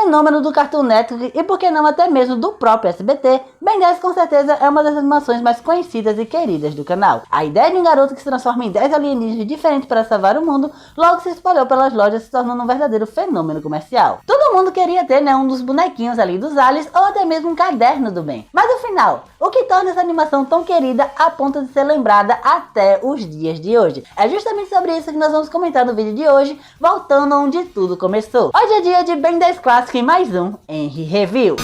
fenômeno do Cartoon Network e por que não até mesmo do próprio SBT, Ben 10 com certeza é uma das animações mais conhecidas e queridas do canal. A ideia de um garoto que se transforma em 10 alienígenas diferentes para salvar o mundo logo se espalhou pelas lojas, se tornando um verdadeiro fenômeno comercial. Todo mundo queria ter, né, um dos bonequinhos ali dos aliens ou até mesmo um caderno do Ben. Mas no final, o que torna essa animação tão querida a ponto de ser lembrada até os dias de hoje? É justamente sobre isso que nós vamos comentar no vídeo de hoje, voltando onde tudo começou. Hoje é dia de Ben 10 Clássico e mais um Henry Review.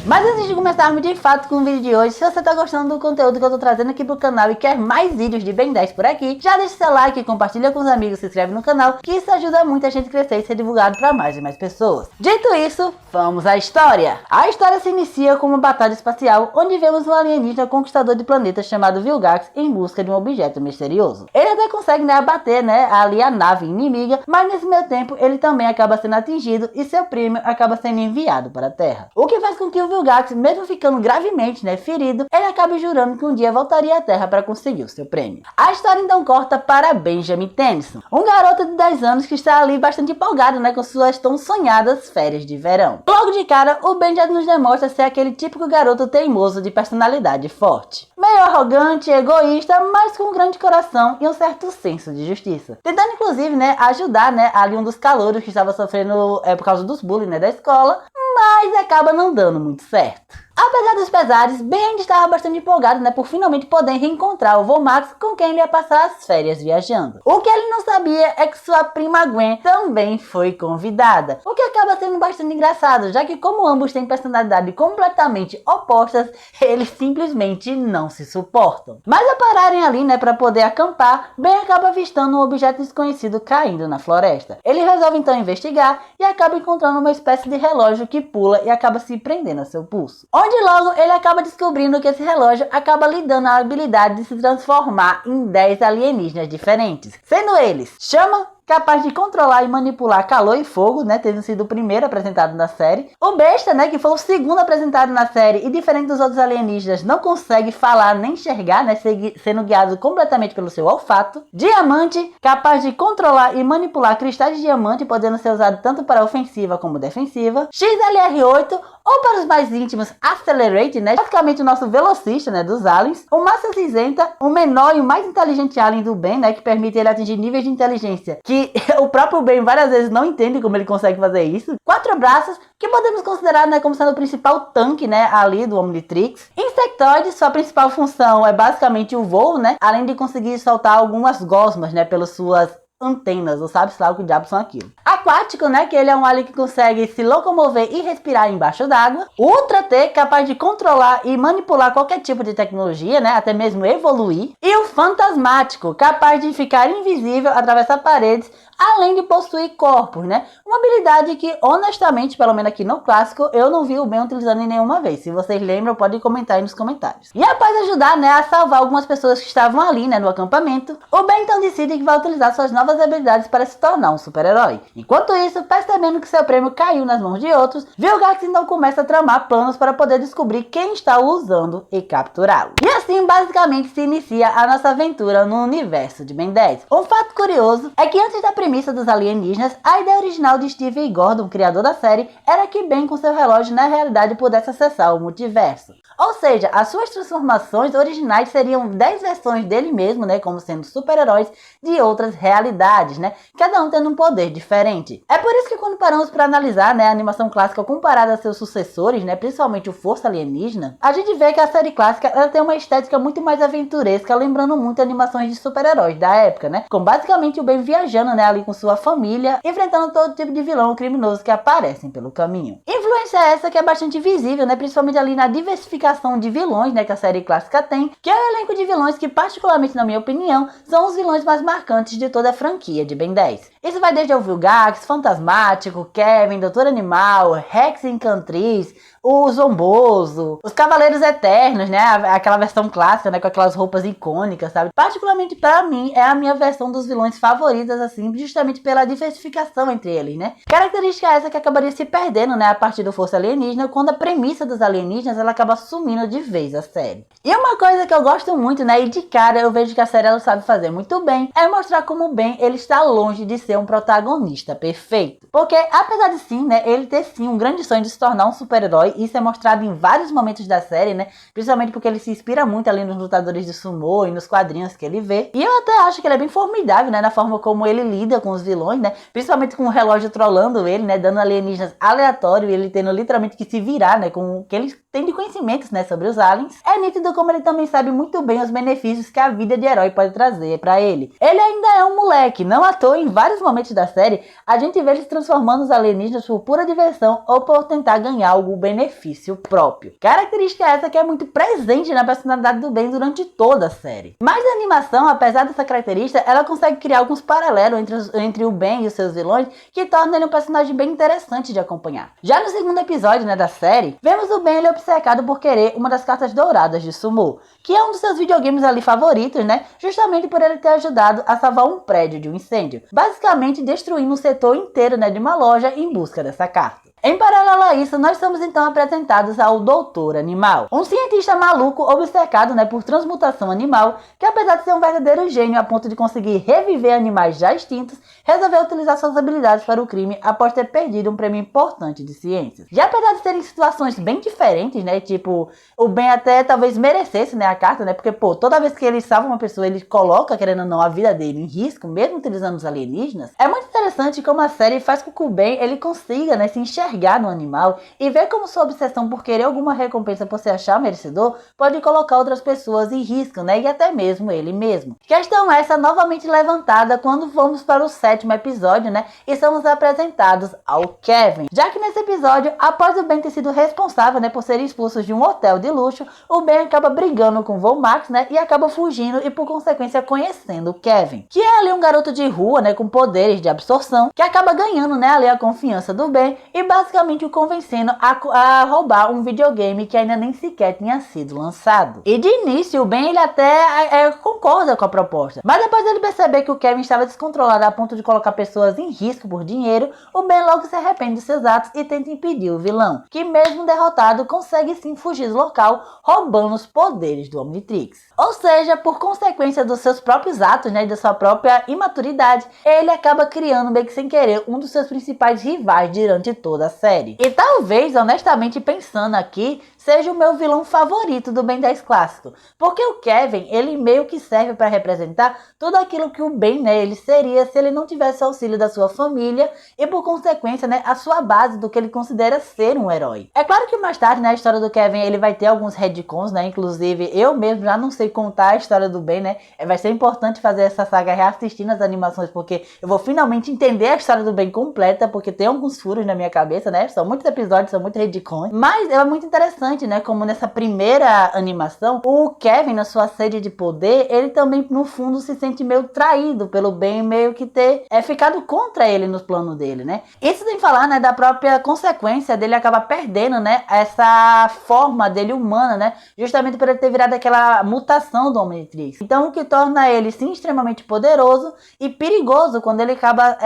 Mas antes de começarmos de fato com o vídeo de hoje, se você tá gostando do conteúdo que eu tô trazendo aqui pro canal e quer mais vídeos de Ben 10 por aqui, já deixa seu like, compartilha com os amigos, se inscreve no canal, que isso ajuda muito a gente a crescer e ser divulgado para mais e mais pessoas. Dito isso, vamos à história! A história se inicia com uma batalha espacial, onde vemos um alienígena conquistador de planetas chamado Vilgax em busca de um objeto misterioso. Ele até consegue, né, abater, né, ali a nave inimiga, mas nesse meio tempo ele também acaba sendo atingido e seu prêmio acaba sendo enviado para a Terra. O que faz com que o Vilgax, mesmo ficando gravemente, né, ferido, ele acaba jurando que um dia voltaria à Terra para conseguir o seu prêmio. A história então corta para Benjamin Tennyson, um garoto de 10 anos que está ali bastante empolgado, né, com suas tão sonhadas férias de verão. Logo de cara, o Ben já nos demonstra ser aquele típico garoto teimoso de personalidade forte. Meio arrogante, egoísta, mas com um grande coração e um certo senso de justiça. Tentando inclusive, né, ajudar, né, ali um dos calouros que estava sofrendo por causa dos bullying, né, da escola, mas acaba não dando muito certo. Apesar dos pesares, Ben ainda estava bastante empolgado, né, por finalmente poder reencontrar o Vomax com quem ele ia passar as férias viajando. O que ele não sabia é que sua prima Gwen também foi convidada, o que acaba sendo bastante engraçado, já que como ambos têm personalidades completamente opostas, eles simplesmente não se suportam. Mas ao pararem ali, né, para poder acampar, Ben acaba avistando um objeto desconhecido caindo na floresta. Ele resolve então investigar e acaba encontrando uma espécie de relógio que pula e acaba se prendendo a seu pulso. Onde logo ele acaba descobrindo que esse relógio acaba lhe dando a habilidade de se transformar em 10 alienígenas diferentes, sendo eles Chama, capaz de controlar e manipular calor e fogo, né, tendo sido o primeiro apresentado na série. O Besta, né, que foi o segundo apresentado na série e diferente dos outros alienígenas, não consegue falar nem enxergar, né, sendo guiado completamente pelo seu olfato. Diamante, capaz de controlar e manipular cristais de diamante, podendo ser usado tanto para ofensiva como defensiva. XLR8, ou para os mais íntimos, Accelerate, né, basicamente o nosso velocista, né, dos aliens. O Massa Cinzenta, o menor e o mais inteligente alien do Ben, né, que permite ele atingir níveis de inteligência que o próprio Ben várias vezes não entende como ele consegue fazer isso. 4 braços, que podemos considerar, né, como sendo o principal tanque, né, ali do Omnitrix. Insectoide, sua principal função é basicamente o voo, né, além de conseguir soltar algumas gosmas, né, pelas suas antenas, ou sabe-se lá o que diabo são aquilo. Aquático, né, que ele é um alien que consegue se locomover e respirar embaixo d'água. Ultra T, capaz de controlar e manipular qualquer tipo de tecnologia, né, até mesmo evoluir. E o Fantasmático, capaz de ficar invisível, atravessar paredes, além de possuir corpos, né? Uma habilidade que, honestamente, pelo menos aqui no clássico, eu não vi o Ben utilizando em nenhuma vez. Se vocês lembram, podem comentar aí nos comentários. E após ajudar, né, a salvar algumas pessoas que estavam ali, né, no acampamento, o Ben então decide que vai utilizar suas novas habilidades para se tornar um super-herói. Enquanto isso, percebendo que seu prêmio caiu nas mãos de outros, Vilgax então começa a tramar planos para poder descobrir quem está o usando e capturá-lo. E assim, basicamente, se inicia a nossa aventura no universo de Ben 10. Um fato curioso é que antes da premissa dos alienígenas, a ideia original de Steve Gordon, criador da série, era que Ben com seu relógio na realidade pudesse acessar o multiverso. Ou seja, as suas transformações originais seriam 10 versões dele mesmo, né, como sendo super-heróis de outras realidades, né, cada um tendo um poder diferente. É por isso que quando paramos para analisar, né, a animação clássica comparada a seus sucessores, né, principalmente o Força Alienígena, a gente vê que a série clássica ela tem uma estética muito mais aventuresca, lembrando muito animações de super-heróis da época, né, com basicamente o Ben viajando, né, ali com sua família, enfrentando todo tipo de vilão criminoso que aparecem pelo caminho. Influência essa que é bastante visível, né, principalmente ali na diversificação de vilões, né, que a série clássica tem, que é o elenco de vilões que, particularmente na minha opinião, são os vilões mais marcantes de toda a franquia de Ben 10. Isso vai desde o Vilgax, Fantasmático, Kevin, Doutor Animal, Rex Encantriz, o Zomboso, os Cavaleiros Eternos, né? Aquela versão clássica, né? Com aquelas roupas icônicas, sabe? Particularmente pra mim, é a minha versão dos vilões favoritas, assim, justamente pela diversificação entre eles, né? Característica essa que acabaria se perdendo, né? A partir do Força Alienígena, quando a premissa dos alienígenas, ela acaba sumindo de vez a série. E uma coisa que eu gosto muito, né? E de cara eu vejo que a série ela sabe fazer muito bem, é mostrar como o Ben, ele está longe de ser um protagonista perfeito. Porque, apesar de sim, né? Ele ter sim um grande sonho de se tornar um super-herói, isso é mostrado em vários momentos da série, né? Principalmente porque ele se inspira muito ali nos lutadores de sumô e nos quadrinhos que ele vê. E eu até acho que ele é bem formidável, né? Na forma como ele lida com os vilões, né? Principalmente com o relógio trollando ele, né? Dando alienígenas aleatórios e ele tendo literalmente que se virar, né? Com o que ele tem de conhecimentos, né? Sobre os aliens. É nítido como ele também sabe muito bem os benefícios que a vida de herói pode trazer pra ele. Ele ainda é um moleque, não à toa em vários momentos da série, a gente vê ele se transformando os alienígenas por pura diversão ou por tentar ganhar algum benefício próprio. Característica essa que é muito presente na personalidade do Ben durante toda a série. Mas a animação, apesar dessa característica, ela consegue criar alguns paralelos entre o Ben e os seus vilões, que tornam ele um personagem bem interessante de acompanhar. Já no segundo episódio, né, da série, vemos o Ben ele obcecado por querer uma das cartas douradas de Sumo, que é um dos seus videogames ali favoritos, né, justamente por ele ter ajudado a salvar um prédio de um incêndio, basicamente destruindo um setor inteiro, né, de uma loja em busca dessa carta. Em paralelo a isso, nós somos então apresentados ao Doutor Animal, um cientista maluco obcecado, né, por transmutação animal, que apesar de ser um verdadeiro gênio a ponto de conseguir reviver animais já extintos, resolveu utilizar suas habilidades para o crime após ter perdido um prêmio importante de ciências. Já apesar de serem situações bem diferentes, né, tipo, o Ben até talvez merecesse, né, a carta, né, porque, pô, toda vez que ele salva uma pessoa, ele coloca, querendo ou não, a vida dele em risco, mesmo utilizando os alienígenas. É muito interessante como a série faz com que o Ben, ele consiga, né, se enxergar no animal e ver como sua obsessão por querer alguma recompensa por se achar merecedor pode colocar outras pessoas em risco, né, e até mesmo ele mesmo. Questão essa novamente levantada quando vamos para o sétimo episódio, né, e somos apresentados ao Kevin. Já que nesse episódio, após o Ben ter sido responsável, né, por ser expulso de um hotel de luxo, o Ben acaba brigando com o Vomax, né, e acaba fugindo e por consequência conhecendo o Kevin, que é ali um garoto de rua, né, com poderes de absorção, que acaba ganhando, né, ali a confiança do Ben e basicamente o convencendo a roubar um videogame que ainda nem sequer tinha sido lançado. E de início o Ben ele até concorda com a proposta, mas depois ele perceber que o Kevin estava descontrolado a ponto de colocar pessoas em risco por dinheiro, o Ben logo se arrepende dos seus atos e tenta impedir o vilão, que mesmo derrotado consegue sim fugir do local, roubando os poderes do Omnitrix. Ou seja, por consequência dos seus próprios atos, né, e da sua própria imaturidade, ele acaba criando meio que sem querer um dos seus principais rivais durante toda a série. E talvez, honestamente pensando aqui, seja o meu vilão favorito do Ben 10 clássico, porque o Kevin, ele meio que serve para representar tudo aquilo que o Ben, né, ele seria se ele não tivesse o auxílio da sua família e por consequência, né, a sua base do que ele considera ser um herói. É claro que mais tarde, né, a história do Kevin, ele vai ter alguns retcons, né, inclusive eu mesmo já não sei contar a história do Ben, né, vai ser importante fazer essa saga reassistindo as animações, porque eu vou finalmente entender a história do Ben completa, porque tem alguns furos na minha cabeça, né, são muitos episódios, são muitos retcons, mas é muito interessante, né, como nessa primeira animação, o Kevin, na sua sede de poder, ele também, no fundo, se sente meio traído pelo Ben, meio que ter ficado contra ele nos planos dele, né. Isso sem falar, né, da própria consequência dele acabar perdendo, né, essa forma dele humana, né, justamente por ele ter virado aquela mutação do Omnitrix. Então, o que torna ele, sim, extremamente poderoso e perigoso quando ele acaba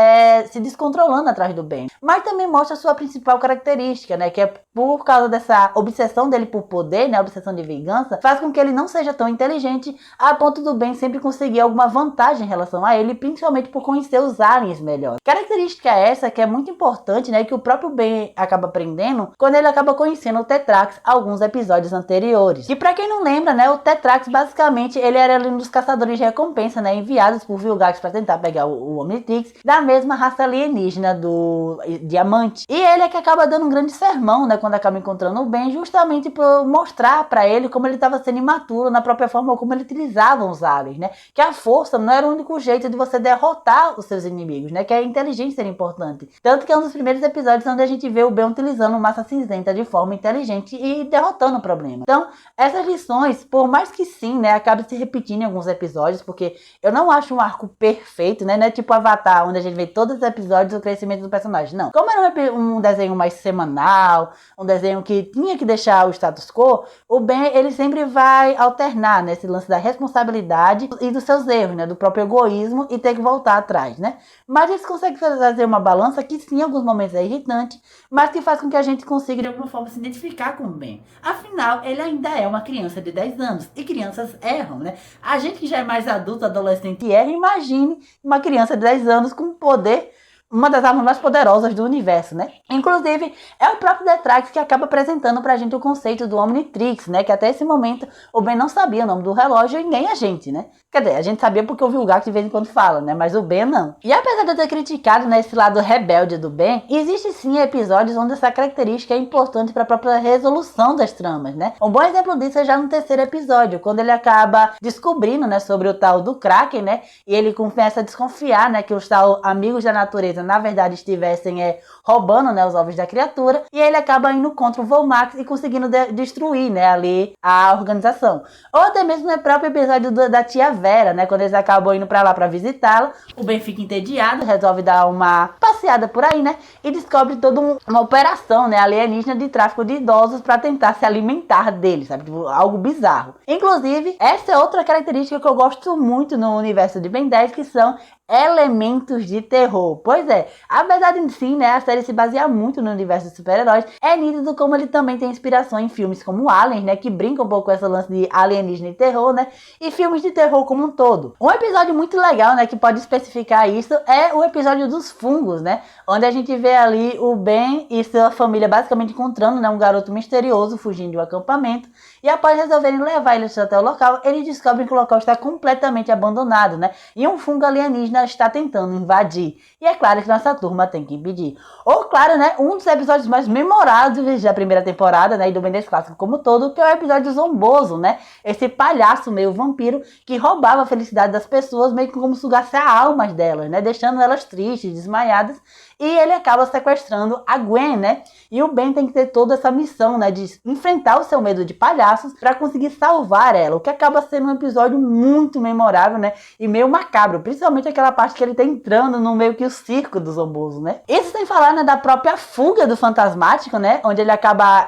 se descontrolando atrás do Ben. Mas também mostra a sua principal característica, né, que é por causa dessa obsessão dele por poder, né, a obsessão de vingança, faz com que ele não seja tão inteligente a ponto do Ben sempre conseguir alguma vantagem em relação a ele, principalmente por conhecer os aliens melhor. Característica essa que é muito importante, né, que o próprio Ben acaba aprendendo quando ele acaba conhecendo o Tetrax alguns episódios anteriores. E pra quem não lembra, né, o Tetrax basicamente ele era um dos caçadores de recompensa, né, enviados por Vilgax para tentar pegar o Omnitrix da mesma raça alienígena do Diamante. E ele é que acaba dando um grande sermão, né, quando acaba encontrando o Ben, justamente justamente por mostrar pra ele como ele estava sendo imaturo na própria forma como ele utilizava os aliens, né? Que a força não era o único jeito de você derrotar os seus inimigos, né? Que a inteligência era importante. Tanto que é um dos primeiros episódios onde a gente vê o Ben utilizando massa cinzenta de forma inteligente e derrotando o problema. Então, essas lições, por mais que sim, né, acabe se repetindo em alguns episódios, porque eu não acho um arco perfeito, né? Não é tipo Avatar, onde a gente vê todos os episódios o crescimento do personagem. Não. Como era um desenho mais semanal, um desenho que tinha que deixar o status quo, o Ben, ele sempre vai alternar nesse lance da responsabilidade e dos seus erros, né? Do próprio egoísmo e ter que voltar atrás, né? Mas eles conseguem fazer uma balança que sim, em alguns momentos é irritante, mas que faz com que a gente consiga de alguma forma se identificar com o Ben. Afinal, ele ainda é uma criança de 10 anos e crianças erram, né? A gente que já é mais adulto, adolescente e erra, imagine uma criança de 10 anos com poder, uma das armas mais poderosas do universo, né? Inclusive, é o próprio Detrax que acaba apresentando pra gente o conceito do Omnitrix, né? Que até esse momento o Ben não sabia o nome do relógio e nem a gente, né? Quer dizer, a gente sabia porque ouviu o Gato de vez em quando fala, né? Mas o Ben não. E apesar de eu ter criticado, né, esse lado rebelde do Ben, existe sim episódios onde essa característica é importante para a própria resolução das tramas, né? Um bom exemplo disso é já no terceiro episódio, quando ele acaba descobrindo, né, sobre o tal do Kraken, né? E ele começa a desconfiar, né, que os tal amigos da natureza na verdade estivessem roubando, né, os ovos da criatura, e ele acaba indo contra o Volmax e conseguindo destruir, né, ali a organização. Ou até mesmo no próprio episódio da tia Vera, né, quando eles acabam indo pra lá pra visitá-la, o Ben fica entediado, resolve dar uma passeada por aí, né, e descobre toda uma operação, né, alienígena de tráfico de idosos pra tentar se alimentar deles, sabe, tipo, algo bizarro. Inclusive, essa é outra característica que eu gosto muito no universo de Ben 10, que são elementos de terror. Pois é, apesar de sim, né, a série se baseia muito no universo de super-heróis, é nítido como ele também tem inspiração em filmes como Aliens, né, que brinca um pouco com esse lance de alienígena e terror, né, e filmes de terror como um todo. Um episódio muito legal, né, que pode especificar isso é o episódio dos fungos, né, onde a gente vê ali o Ben e sua família basicamente encontrando, né, um garoto misterioso fugindo de um acampamento, e após resolverem levar eles até o local, eles descobrem que o local está completamente abandonado, né, e um fungo alienígena está tentando invadir. E é claro que nossa turma tem que impedir. Ou claro, né, um dos episódios mais memoráveis da primeira temporada, né, e do Ben 10 clássico como todo, que é o episódio Zomboso, né? Esse palhaço meio vampiro que roubava a felicidade das pessoas, meio que como sugasse a alma delas, né, deixando elas tristes, desmaiadas. E ele acaba sequestrando a Gwen, né? E o Ben tem que ter toda essa missão, né, de enfrentar o seu medo de palhaços para conseguir salvar ela, o que acaba sendo um episódio muito memorável, né? E meio macabro, principalmente aquela parte que ele tá entrando no meio que o circo do Zomboso, né? Isso sem falar, né, da própria fuga do Fantasmático, né? Onde ele acaba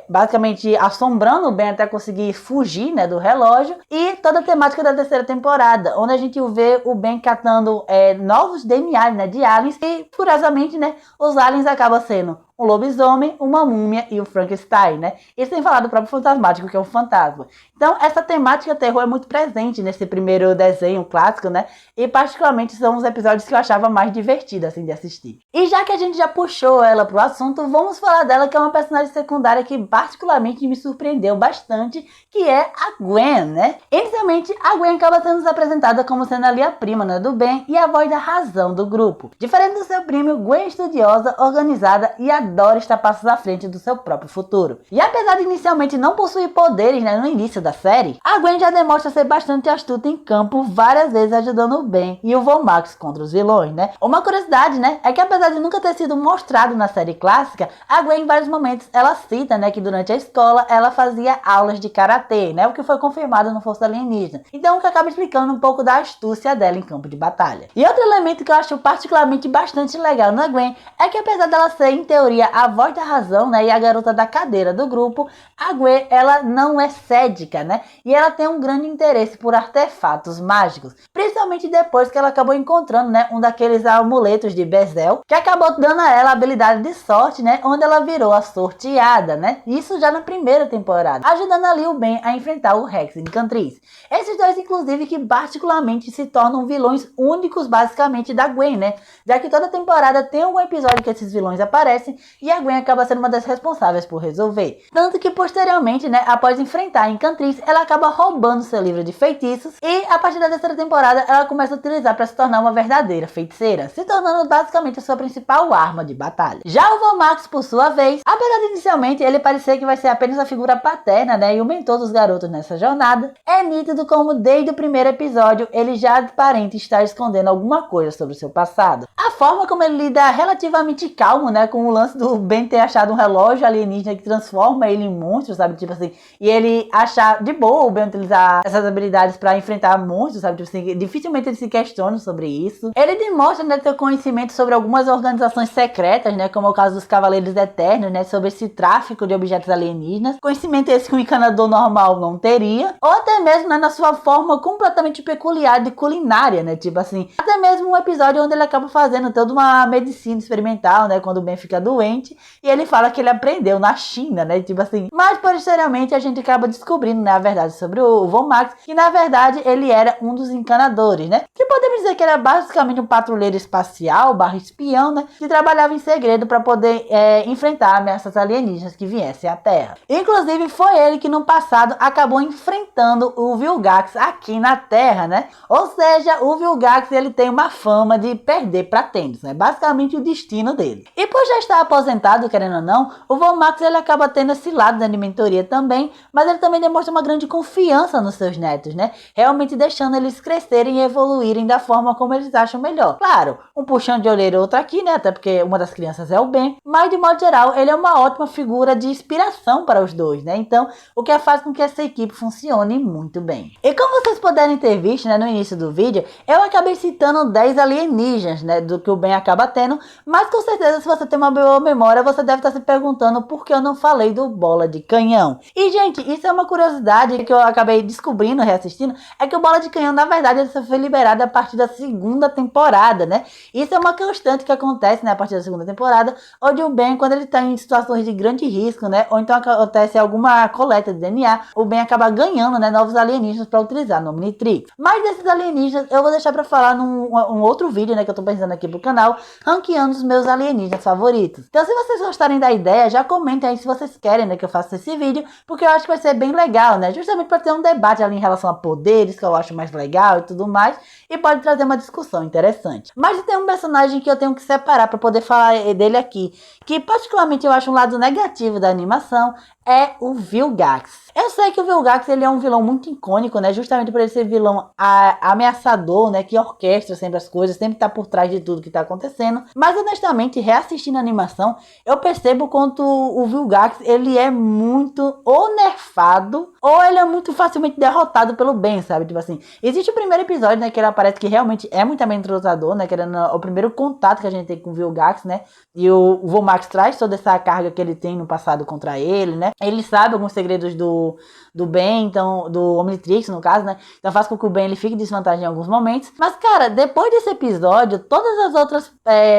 basicamente assombrando o Ben até conseguir fugir, né, do relógio. E toda a temática da terceira temporada, onde a gente vê o Ben catando novos DNAs, né, de aliens e, curiosamente, né, os aliens acabam sendo um lobisomem, uma múmia e o Frankenstein, né? E sem falar do próprio Fantasmático, que é um fantasma. Então, essa temática terror é muito presente nesse primeiro desenho clássico, né? E particularmente são os episódios que eu achava mais divertidos, assim, de assistir. E já que a gente já puxou ela pro assunto, vamos falar dela, que é uma personagem secundária que particularmente me surpreendeu bastante, que é a Gwen, né? Inicialmente, a Gwen acaba sendo apresentada como sendo ali a prima, né, do Ben e a voz da razão do grupo. Diferente do seu primo, Gwen é estudiosa, organizada e adora estar passos à frente do seu próprio futuro. E apesar de inicialmente não possuir poderes, né, no início da série, a Gwen já demonstra ser bastante astuta em campo, várias vezes ajudando o Ben e o Volmax contra os vilões, né? Uma curiosidade, né, é que apesar de nunca ter sido mostrado na série clássica, a Gwen em vários momentos ela cita, né, que durante a escola ela fazia aulas de karatê, né, o que foi confirmado no Força Alienígena. Então, o que acaba explicando um pouco da astúcia dela em campo de batalha. E outro elemento que eu acho particularmente bastante legal na Gwen é que apesar dela ser, em teoria, a voz da razão, né, e a garota da cadeira do grupo, a Gwen, ela não é cédica, né, e ela tem um grande interesse por artefatos mágicos, principalmente depois que ela acabou encontrando, né, um daqueles amuletos de Bezel, que acabou dando a ela a habilidade de sorte, né, onde ela virou a sorteada, né, isso já na primeira temporada, ajudando ali o Ben a enfrentar o Rex Encantriz. Esses dois, inclusive, que particularmente se tornam vilões únicos, basicamente, da Gwen, né, já que toda temporada tem algum episódio que esses vilões aparecem, e a Gwen acaba sendo uma das responsáveis por resolver. Tanto que posteriormente, né, após enfrentar a Encantriz, ela acaba roubando seu livro de feitiços e a partir da terceira temporada ela começa a utilizar para se tornar uma verdadeira feiticeira, se tornando basicamente a sua principal arma de batalha. Já o Vomax, por sua vez, apesar de inicialmente ele parecer que vai ser apenas a figura paterna, né, e o mentor dos garotos nessa jornada, é nítido como desde o primeiro episódio ele já aparenta estar escondendo alguma coisa sobre o seu passado. A forma como ele lida relativamente calmo, né, com o lance do Ben ter achado um relógio alienígena que transforma ele em monstro, sabe, tipo assim, e ele achar de boa o Ben utilizar essas habilidades para enfrentar monstros, sabe, tipo assim, dificilmente ele se questiona sobre isso. Ele demonstra, né, ter conhecimento sobre algumas organizações secretas, né, como é o caso dos Cavaleiros Eternos, né, sobre esse tráfico de objetos alienígenas, conhecimento esse que um encanador normal não teria, ou até mesmo, né, na sua forma completamente peculiar de culinária, né, tipo assim, até mesmo um episódio onde ele acaba fazendo toda uma medicina experimental, né, quando o Ben fica doente, e ele fala que ele aprendeu na China, né, tipo assim, mas posteriormente a gente acaba descobrindo, né, a verdade sobre o Vomax, que na verdade ele era um dos encanadores, né, que podemos dizer que era basicamente um patrulheiro espacial, barra espião, né, que trabalhava em segredo para poder enfrentar ameaças alienígenas que viessem à Terra. Inclusive foi ele que no passado acabou enfrentando o Vilgax aqui na Terra, né, ou seja, o Vilgax ele tem uma fama de perder para Tendos, né, basicamente o destino dele. E por já estar aposentado, querendo ou não, o Vomax ele acaba tendo esse lado da mentoria também, mas ele também demonstra uma grande confiança nos seus netos, né, realmente deixando eles crescerem e evoluírem da forma como eles acham melhor. Claro, um puxão de orelha outro aqui, né, até porque uma das crianças é o Ben, mas de modo geral ele é uma ótima figura de inspiração para os dois, né, então o que faz com que essa equipe funcione muito bem. E como vocês puderem ter visto, né, no início do vídeo, eu acabei citando 10 alienígenas, né, do que o Ben acaba tendo, mas com certeza se você tem uma boa memória, você deve estar se perguntando por que eu não falei do Bola de Canhão. E gente, isso é uma curiosidade que eu acabei descobrindo, reassistindo, é que o Bola de Canhão, na verdade, ele só foi liberado a partir da segunda temporada, né? Isso é uma constante que acontece, né, a partir da segunda temporada, onde o Ben, quando ele está em situações de grande risco, né, ou então acontece alguma coleta de DNA, o Ben acaba ganhando, né, novos alienígenas para utilizar no Omnitrix. Mas desses alienígenas eu vou deixar para falar num outro vídeo, né, que eu tô pensando aqui pro canal, ranqueando os meus alienígenas favoritos. Então se vocês gostarem da ideia, já comentem aí se vocês querem, né, que eu faça esse vídeo, porque eu acho que vai ser bem legal, né, justamente para ter um debate ali em relação a poderes, que eu acho mais legal e tudo mais, e pode trazer uma discussão interessante. Mas tem um personagem que eu tenho que separar para poder falar dele aqui, que particularmente eu acho um lado negativo da animação, é o Vilgax. Eu sei que o Vilgax ele é um vilão muito icônico, né? Justamente por ele ser vilão ameaçador, né? Que orquestra sempre as coisas, sempre tá por trás de tudo que tá acontecendo. Mas honestamente, reassistindo a animação, eu percebo quanto o Vilgax ele é muito ou nerfado, ou ele é muito facilmente derrotado pelo Ben, sabe? Tipo assim, existe o primeiro episódio, né? Que ele aparece que realmente é muito amedrontador, né? Que era o primeiro contato que a gente tem com o Vilgax, né? E o Vomax traz toda essa carga que ele tem no passado contra ele, né? Ele sabe alguns segredos do Ben, então, do Omnitrix, no caso, né? Então faz com que o Ben ele fique em desvantagem em alguns momentos. Mas, cara, depois desse episódio, todas as outras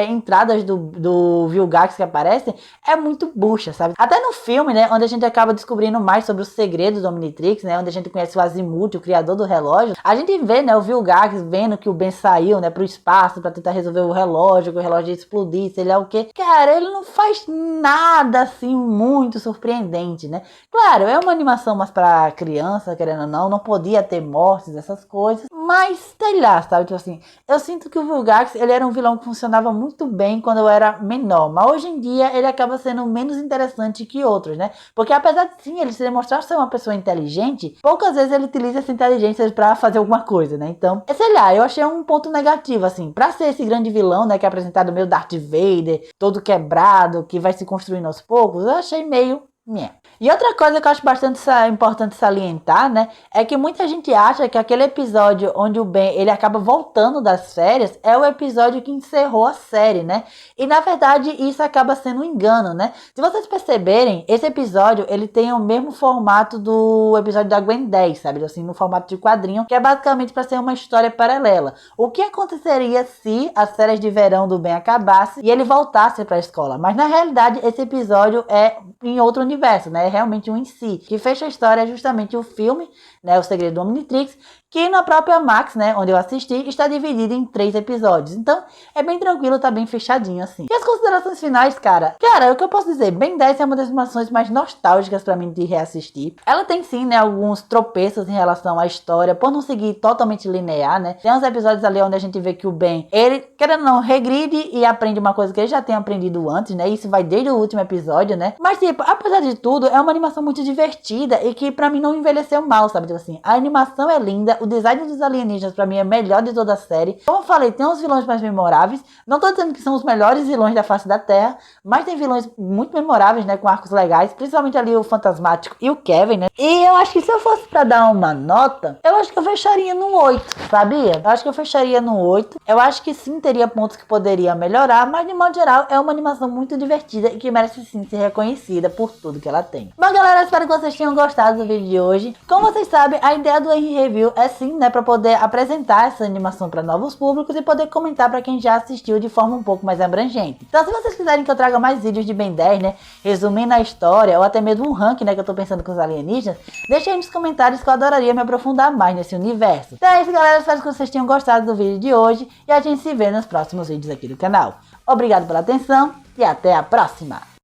entradas do Vilgax que aparecem é muito bucha, sabe? Até no filme, né? Onde a gente acaba descobrindo mais sobre os segredos do Omnitrix, né? Onde a gente conhece o Azimuth, o criador do relógio. A gente vê, né? O Vilgax vendo que o Ben saiu, né? Pro espaço pra tentar resolver o relógio, que o relógio ia explodir, sei lá o quê. Cara, ele não faz nada, assim, muito surpreendente, né? Claro, é uma animação mais pra criança, querendo ou não podia ter mortes, essas coisas, mas sei lá, sabe, tipo assim, eu sinto que o Vilgax, ele era um vilão que funcionava muito bem quando eu era menor, mas hoje em dia ele acaba sendo menos interessante que outros, né, porque apesar de sim, ele se demonstrar ser uma pessoa inteligente, poucas vezes ele utiliza essa inteligência pra fazer alguma coisa, né, então, sei lá, eu achei um ponto negativo, assim, pra ser esse grande vilão, né, que é apresentado meio Darth Vader, todo quebrado, que vai se construindo aos poucos, eu achei meio... E outra coisa que eu acho bastante importante salientar, né, é que muita gente acha que aquele episódio onde o Ben ele acaba voltando das férias é o episódio que encerrou a série, né, e na verdade isso acaba sendo um engano, né. Se vocês perceberem, esse episódio ele tem o mesmo formato do episódio da Gwen 10, sabe, assim, no formato de quadrinho, que é basicamente para ser uma história paralela. O que aconteceria se as férias de verão do Ben acabasse e ele voltasse para a escola? Mas na realidade esse episódio é em outro universo, né? É realmente um em si. Que fecha a história é justamente o filme né, O Segredo do Omnitrix, que na própria Max, né, onde eu assisti, está dividido em 3 episódios. Então, é bem tranquilo, tá bem fechadinho, assim. E as considerações finais, cara, o que eu posso dizer? Ben 10 é uma das animações mais nostálgicas pra mim de reassistir. Ela tem sim, né, alguns tropeços em relação à história, por não seguir totalmente linear, né. Tem uns episódios ali onde a gente vê que o Ben, ele, querendo ou não, regride e aprende uma coisa que ele já tem aprendido antes, né. Isso vai desde o último episódio, né. Mas, tipo, apesar de tudo, é uma animação muito divertida e que pra mim não envelheceu mal, sabe? Tipo assim, a animação é linda, o design dos alienígenas pra mim é melhor de toda a série. Como eu falei, tem uns vilões mais memoráveis. Não tô dizendo que são os melhores vilões da face da Terra, mas tem vilões muito memoráveis, né, com arcos legais, principalmente ali o Fantasmático e o Kevin, né. E eu acho que se eu fosse pra dar uma nota, eu acho que eu fecharia no 8, sabia? Eu acho que eu fecharia no 8. Eu acho que sim, teria pontos que poderia melhorar, mas de modo geral é uma animação muito divertida e que merece sim ser reconhecida por tudo que ela tem. Bom, galera, espero que vocês tenham gostado do vídeo de hoje. Como vocês sabem, a ideia do Henry Review é sim, né, para poder apresentar essa animação para novos públicos e poder comentar para quem já assistiu de forma um pouco mais abrangente. Então, se vocês quiserem que eu traga mais vídeos de Ben 10, né, resumindo a história ou até mesmo um ranking, né, que eu tô pensando com os alienígenas, deixem aí nos comentários que eu adoraria me aprofundar mais nesse universo. Então é isso, galera, espero que vocês tenham gostado do vídeo de hoje e a gente se vê nos próximos vídeos aqui do canal. Obrigado pela atenção e até a próxima!